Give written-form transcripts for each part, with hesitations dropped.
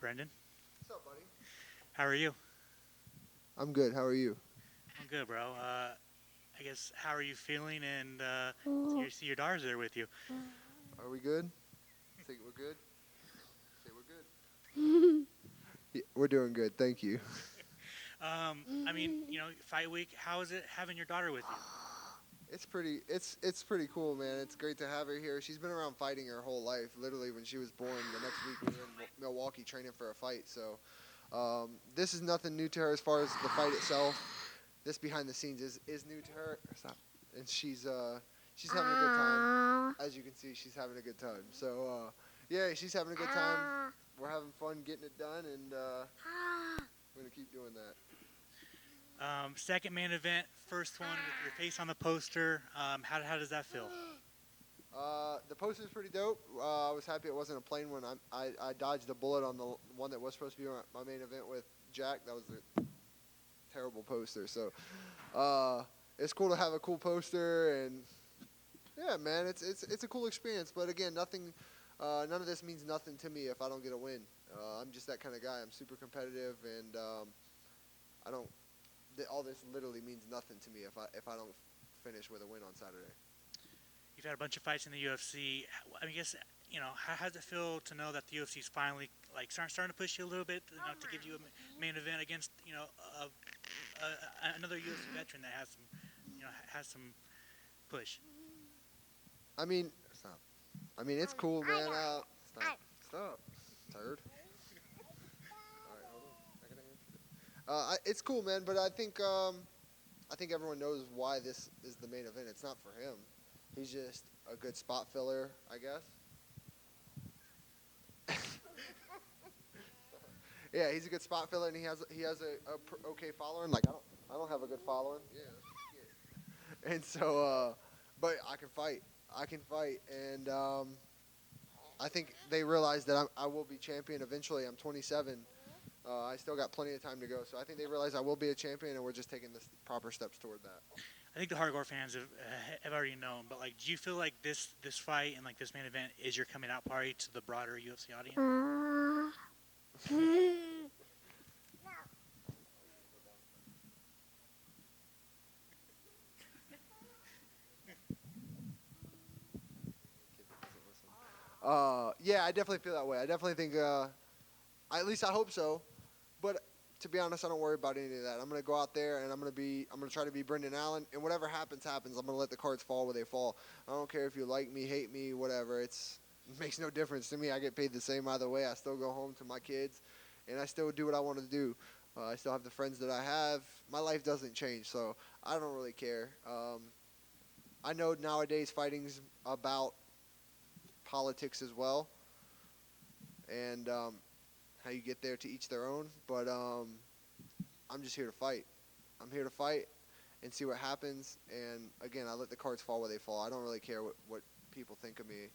Brendan. What's up, buddy? How are you? I'm good. How are you? I'm good, bro. I guess how are you feeling? And you see your daughter's there with you. Are we good? Think we're good? Say we're good. Yeah, we're doing good. Thank you. I mean, fight week. How is it having your daughter with you? It's pretty cool, man. It's great to have her here. She's been around fighting her whole life. Literally, when she was born, the next week we were in Milwaukee training for a fight. So, this is nothing new to her as far as the fight itself. This behind the scenes is new to her. Stop. And she's having a good time. As you can see, she's having a good time. So, yeah, she's having a good time. We're having fun getting it done, and we're gonna keep doing that. Second main event, first one with your face on the poster. How does that feel? The poster is pretty dope. I was happy it wasn't a plain one. I dodged a bullet on the one that was supposed to be my main event with Jack. That was a terrible poster. So it's cool to have a cool poster, and yeah, man, it's a cool experience. But again, none of this means nothing to me if I don't get a win. I'm just that kind of guy. I'm super competitive, and I don't. All this literally means nothing to me if I don't finish with a win on Saturday. You've had a bunch of fights in the UFC. I guess how does it feel to know that the UFC is finally like starting to push you a little bit, to give you a main event against another UFC veteran that has some push. I mean, stop. I mean, it's cool, man. Stop, turd. All right, hold on. I gotta answer it. It's cool, man. But I think everyone knows why this is the main event. It's not for him. He's just a good spot filler, I guess. Yeah, he's a good spot filler, and he has a okay following. Like I don't have a good following. Yeah. And so, but I can fight, and I think they realize that I will be champion eventually. I'm 27. I still got plenty of time to go, so I think they realize I will be a champion, and we're just taking the proper steps toward that. I think the hardcore fans have already known, but like, do you feel like this fight and like this main event is your coming out party to the broader UFC audience? Yeah, I definitely feel that way. I definitely think, at least I hope so. But to be honest, I don't worry about any of that. I'm gonna go out there and I'm gonna try to be Brendan Allen, and whatever happens, happens. I'm gonna let the cards fall where they fall. I don't care if you like me, hate me, whatever. It makes no difference to me. I get paid the same either way. I still go home to my kids, and I still do what I want to do. I still have the friends that I have. My life doesn't change, so I don't really care. I know nowadays fighting's about politics as well, and how you get there to each their own. But I'm just here to fight. I'm here to fight and see what happens. And again, I let the cards fall where they fall. I don't really care what people think of me.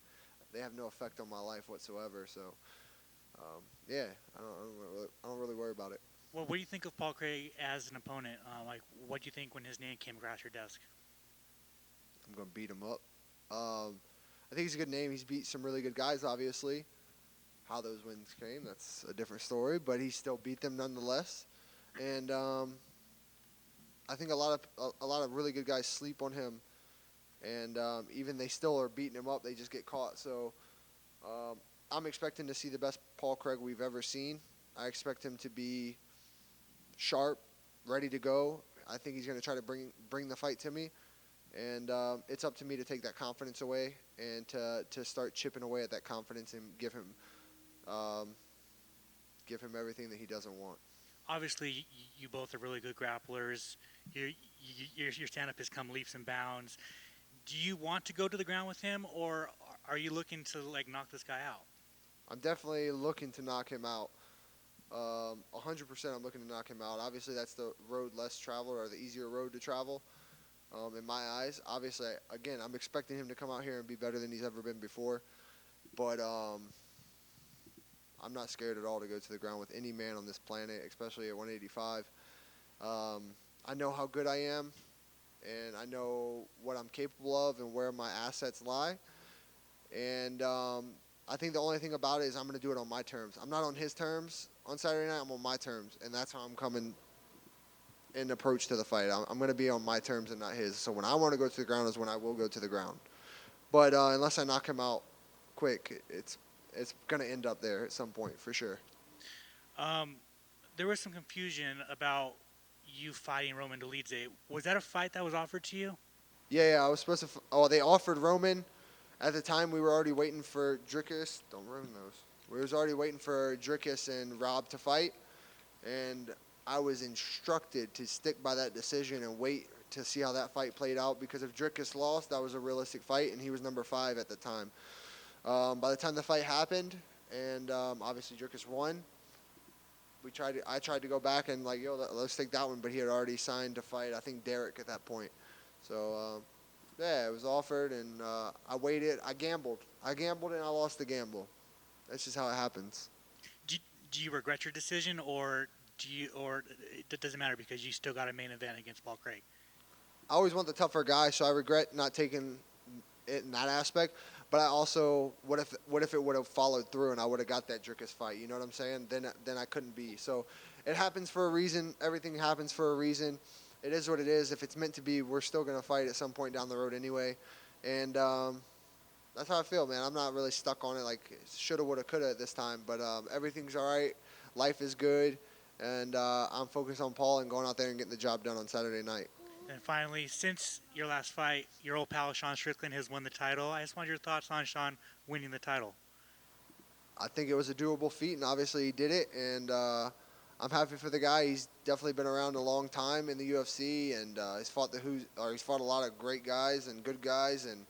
They have no effect on my life whatsoever. So yeah, I don't really worry about it. Well, what do you think of Paul Craig as an opponent? Like, what do you think when his name came across your desk? I'm gonna beat him up. I think he's a good name. He's beat some really good guys, obviously. How those wins came, that's a different story. But he still beat them nonetheless. And I think a lot of really good guys sleep on him, and even they still are beating him up. They just get caught. So I'm expecting to see the best Paul Craig we've ever seen. I expect him to be sharp, ready to go. I think he's going to try to bring the fight to me, and it's up to me to take that confidence away and to start chipping away at that confidence and um, give him everything that he doesn't want. Obviously, you both are really good grapplers. Your stand-up has come leaps and bounds. Do you want to go to the ground with him, or are you looking to like knock this guy out? I'm definitely looking to knock him out. 100% I'm looking to knock him out. Obviously, that's the road less traveled or the easier road to travel in my eyes. Obviously, again, I'm expecting him to come out here and be better than he's ever been before. But I'm not scared at all to go to the ground with any man on this planet, especially at 185. I know how good I am, and I know what I'm capable of and where my assets lie. And I think the only thing about it is I'm going to do it on my terms. I'm not on his terms on Saturday night. I'm on my terms, and that's how I'm coming in approach to the fight. I'm going to be on my terms and not his. So when I want to go to the ground is when I will go to the ground. But unless I knock him out quick, it's going to end up there at some point for sure. There was some confusion about you fighting Roman Dolidze. Was that a fight that was offered to you? Yeah, I was supposed to. They offered Roman. At the time, we were already waiting for Dricus. Don't ruin those. We was already waiting for Dricus and Rob to fight, and I was instructed to stick by that decision and wait to see how that fight played out, because if Dricus lost, that was a realistic fight, and he was number 5 at the time. By the time the fight happened, and obviously Dricus won, I tried to go back and let's take that one, but he had already signed to fight, I think, Derek at that point. So yeah, it was offered, and I waited. I gambled and I lost the gamble. That's just how it happens. Do you regret your decision, or it doesn't matter because you still got a main event against Paul Craig? I always want the tougher guy, so I regret not taking it in that aspect. But I also, what if it would have followed through and I would have got that Dricus fight? You know what I'm saying? Then I couldn't be. So it happens for a reason. Everything happens for a reason. It is what it is. If it's meant to be, we're still gonna fight at some point down the road anyway. And that's how I feel, man. I'm not really stuck on it like shoulda, woulda, coulda at this time. But everything's all right. Life is good, and I'm focused on Paul and going out there and getting the job done on Saturday night. And finally, since your last fight, your old pal Sean Strickland has won the title. I just want your thoughts on Sean winning the title. I think it was a doable feat, and obviously he did it. And I'm happy for the guy. He's definitely been around a long time in the UFC, and he's fought a lot of great guys and good guys. And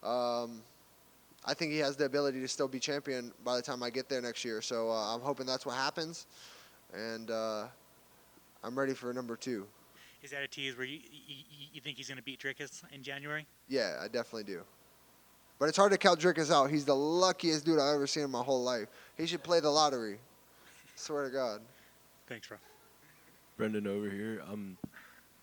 I think he has the ability to still be champion by the time I get there next year. So I'm hoping that's what happens, and I'm ready for number 2. Is that a tease where you think he's going to beat Dricus in January? Yeah, I definitely do. But it's hard to count Dricus out. He's the luckiest dude I've ever seen in my whole life. He should play the lottery. Swear to God. Thanks, bro. Brendan over here. I'm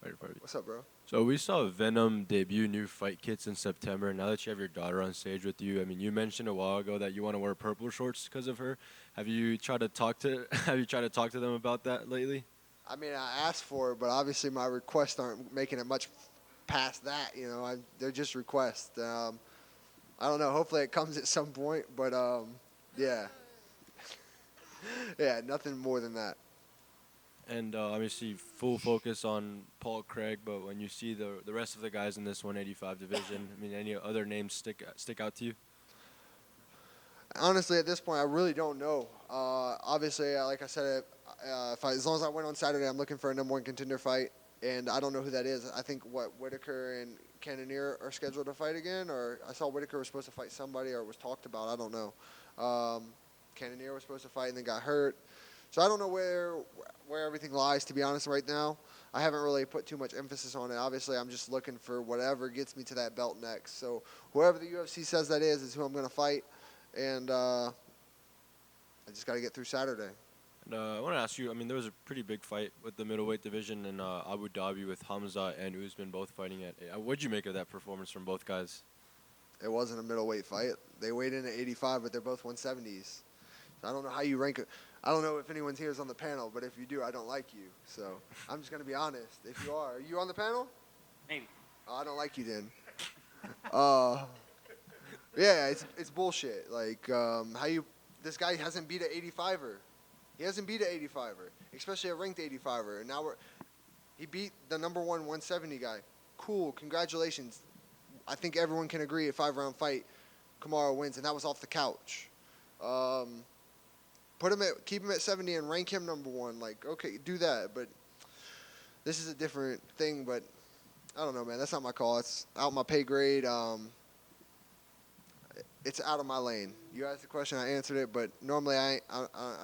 right in front of you. What's up, bro? So we saw Venom debut new fight kits in September. Now that you have your daughter on stage with you, I mean, you mentioned a while ago that you want to wear purple shorts because of her. Have you tried to talk to them about that lately? I mean, I asked for it, but obviously my requests aren't making it much past that. You know, they're just requests. I don't know. Hopefully it comes at some point, but yeah. Yeah, nothing more than that. And obviously full focus on Paul Craig, but when you see the rest of the guys in this 185 division, I mean, any other names stick out to you? Honestly, at this point, I really don't know. Obviously, like I said, as long as I win on Saturday, I'm looking for a number 1 contender fight, and I don't know who that is. I think Whitaker and Cannonier are scheduled to fight again, or I saw Whitaker was supposed to fight somebody, or was talked about. I don't know. Cannonier was supposed to fight and then got hurt, so I don't know where everything lies. To be honest, right now, I haven't really put too much emphasis on it. Obviously, I'm just looking for whatever gets me to that belt next. So whoever the UFC says that is who I'm going to fight. And I just got to get through Saturday. And I want to ask you, I mean, there was a pretty big fight with the middleweight division in Abu Dhabi with Hamza and Usman both fighting at. What'd you make of that performance from both guys? It wasn't a middleweight fight. They weighed in at 85, but they're both 170s. So I don't know how you rank it. I don't know if anyone's here is on the panel, but if you do, I don't like you. So I'm just going to be honest. If you are you on the panel? Maybe. Oh, I don't like you then. Yeah, it's bullshit. Like, this guy hasn't beat an 85er. He hasn't beat an 85er, especially a ranked 85er. And now he beat the number 1 170 guy. Cool, congratulations. I think everyone can agree a 5-round fight, Kamaru wins, and that was off the couch. Keep him at 70 and rank him number 1. Like, okay, do that. But this is a different thing. But I don't know, man. That's not my call. It's out my pay grade. It's out of my lane. You asked the question, I answered it, but normally I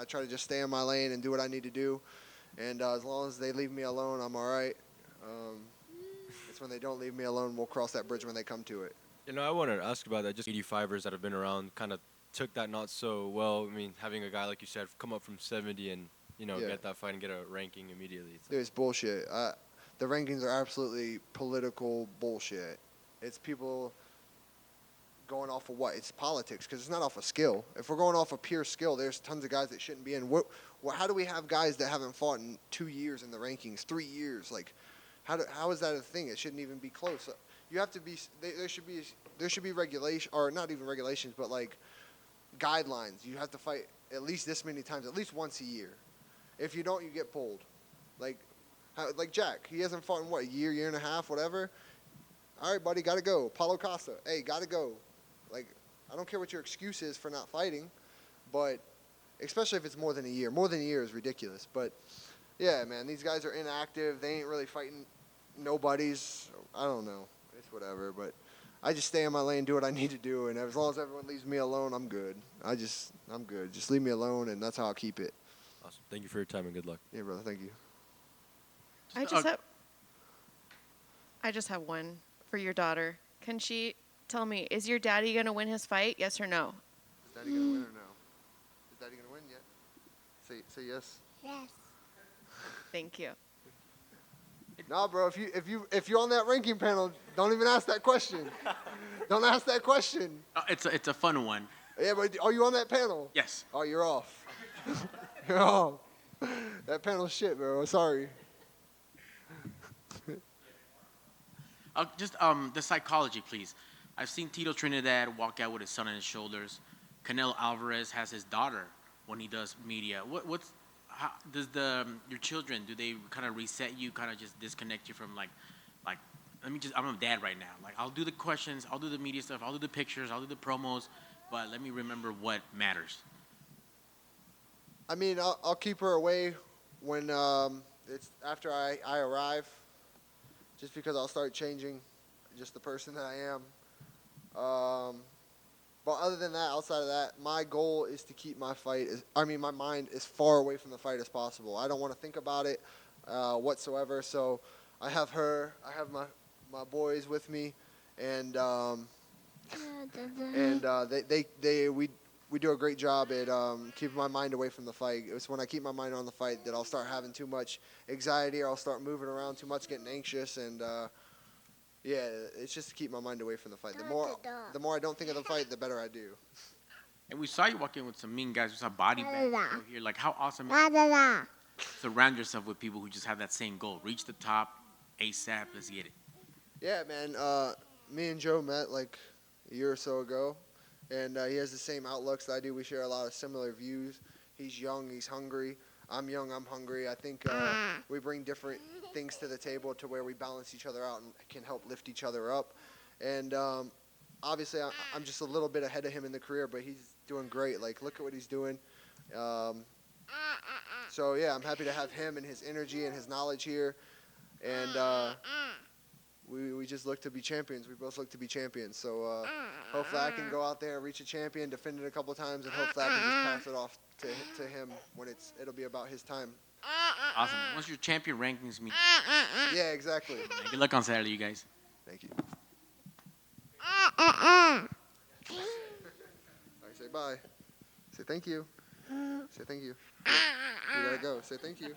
try to just stay in my lane and do what I need to do, and as long as they leave me alone, I'm all right. It's when they don't leave me alone, we'll cross that bridge when they come to it. You know, I wanted to ask about that. Just 85ers that have been around kind of took that not so well. I mean, having a guy, like you said, come up from 70 and, get that fight and get a ranking immediately. Dude, it's bullshit. The rankings are absolutely political bullshit. It's people going off of what? It's politics because it's not off of skill. If we're going off of pure skill, there's tons of guys that shouldn't be in. How do we have guys that haven't fought in 2 years in the rankings, 3 years? Like, how is that a thing? It shouldn't even be close. You have to be. There should be regulation, or not even regulations, but like guidelines. You have to fight at least this many times, at least once a year. If you don't, you get pulled. Like Jack, he hasn't fought in what, a year and a half, whatever. All right, buddy, gotta go. Paulo Costa, hey, gotta go. Like, I don't care what your excuse is for not fighting, but especially if it's more than a year. More than a year is ridiculous. But yeah, man, these guys are inactive. They ain't really fighting nobodies. I don't know. It's whatever, but I just stay in my lane, do what I need to do, and as long as everyone leaves me alone, I'm good. I'm good. Just leave me alone, and that's how I'll keep it. Awesome. Thank you for your time and good luck. Yeah, brother. Thank you. I just have one for your daughter. Can she tell me, is your daddy going to win his fight? Yes or no? Is Daddy gonna win or no? Is Daddy gonna win yet? Say yes. Yes. Thank you. Nah, bro. If you're on that ranking panel, don't even ask that question. Don't ask that question. It's a fun one. Yeah, but are you on that panel? Yes. Oh, you're off. You're off. That panel's shit, bro. Sorry. Just the psychology, please. I've seen Tito Trinidad walk out with his son on his shoulders. Canelo Alvarez has his daughter when he does media. How does your children, do they kind of reset you, kind of just disconnect you from like I'm a dad right now. Like, I'll do the questions, I'll do the media stuff, I'll do the pictures, I'll do the promos, but let me remember what matters. I mean, I'll keep her away when it's after I arrive, just because I'll start changing just the person that I am. But other than that, outside of that, my goal is to keep my mind as far away from the fight as possible. I don't want to think about it whatsoever. So I have her, I have my boys with me, and we do a great job at keeping my mind away from the fight. It's when I keep my mind on the fight that I'll start having too much anxiety, or I'll start moving around too much, getting anxious, and yeah, it's just to keep my mind away from the fight. The more I don't think of the fight, the better I do. And we saw you walk in with some mean guys. We saw body bags over here. Like, how awesome is it to surround yourself with people who just have that same goal. Reach the top, ASAP, let's get it. Yeah, man. Me and Joe met like a year or so ago, and he has the same outlooks that I do. We share a lot of similar views. He's young, he's hungry. I'm young, I'm hungry. I think we bring different things to the table to where we balance each other out and can help lift each other up. And obviously, I'm just a little bit ahead of him in the career, but he's doing great. Like, look at what he's doing. So, yeah, I'm happy to have him and his energy and his knowledge here. And we just look to be champions. We both look to be champions. So hopefully I can go out there and reach a champion, defend it a couple times, and hopefully I can just pass it off to him when it'll be about his time. Awesome. Once your champion rankings meet. Yeah, exactly. Good luck on Saturday, you guys. Thank you. All right, say bye. Say thank you. Say thank you. You gotta go. Say thank you.